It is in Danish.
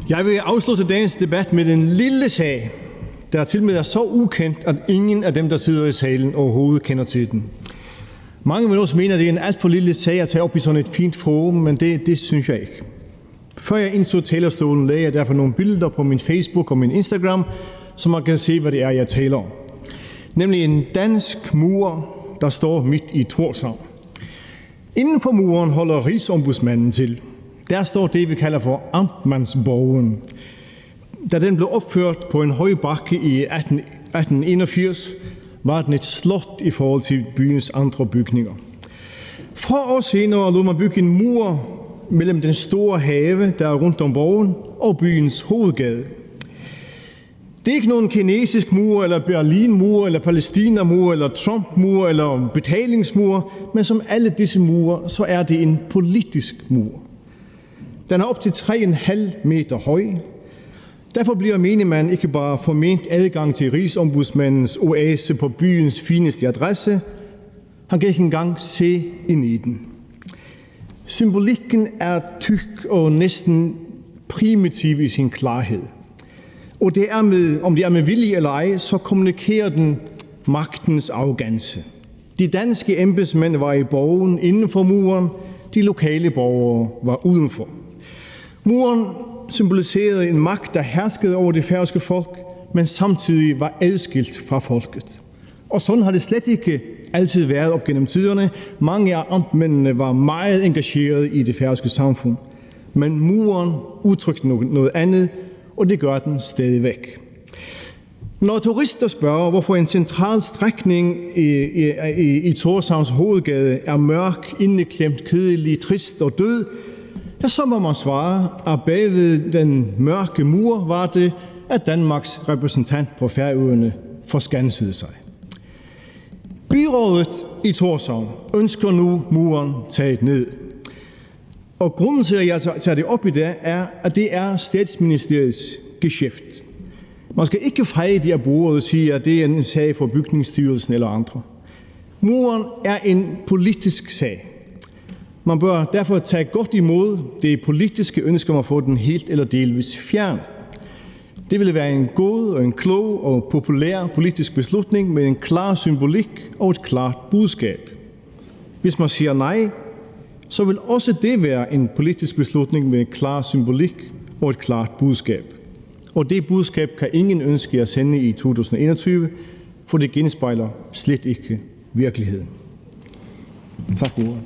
Jeg vil afslutte dagens debat med en lille sag, der til med er så ukendt, at ingen af dem, der sidder i salen, overhovedet kender til den. Mange vil også mene, at det er en alt for lille sag at tage op i sådan et fint forum, men det synes jeg ikke. Før jeg indtog talerstolen, lagde jeg derfor nogle billeder på min Facebook og min Instagram, så man kan se, hvad det er, jeg taler om. Nemlig en dansk mur, der står midt i Tórshavn. Inden for muren holder Rigsombudsmanden til. Der står det, vi kalder for Amtmandsborgen. Da den blev opført på en høj bakke i 1881, var den et slot i forhold til byens andre bygninger. Få år senere lod man bygge en mur mellem den store have, der er rundt om borgen, og byens hovedgade. Det er ikke nogen kinesisk mur, eller Berlinmur, eller Palæstinamur, eller Trumpmur, eller betalingsmur, men som alle disse mure, så er det en politisk mur. Den er op til 3,5 meter høj. Derfor bliver menigmanden ikke bare forment adgang til Rigsombudsmandens oase på byens fineste adresse. Han kan ikke engang se ind i den. Symbolikken er tyk og næsten primitiv i sin klarhed. Og det er med, om det er med vilje eller ej, så kommunikerer den magtens arrogance. De danske embedsmænd var i borgen inden for muren, de lokale borgere var udenfor. Muren symboliserede en magt, der herskede over det færøske folk, men samtidig var adskilt fra folket. Og sådan har det slet ikke altid været op gennem tiderne. Mange af amtmændene var meget engagerede i det færøske samfund. Men muren udtrykte noget andet, og det gør den stadigvæk. Når turister spørger, hvorfor en central strækning i Tórshavns hovedgade er mørk, indeklemt, kedelig, trist og død, ja, så må man svare, at bagved den mørke mur var det, at Danmarks repræsentant på Færøerne forskansede sig. Byrådet i Tórshavn ønsker nu muren taget ned. Og grunden til, at jeg tager det op i dag, er, at det er Statsministeriets geschæft. Man skal ikke feje de af bordet og sige, at det er en sag for Bygningsstyrelsen eller andre. Muren er en politisk sag. Man bør derfor tage godt imod det politiske ønske om at få den helt eller delvis fjernet. Det ville være en god og en klog og populær politisk beslutning med en klar symbolik og et klart budskab. Hvis man siger nej, så vil også det være en politisk beslutning med en klar symbolik og et klart budskab. Og det budskab kan ingen ønske at sende i 2021, for det genspejler slet ikke virkeligheden. Tak for ordet.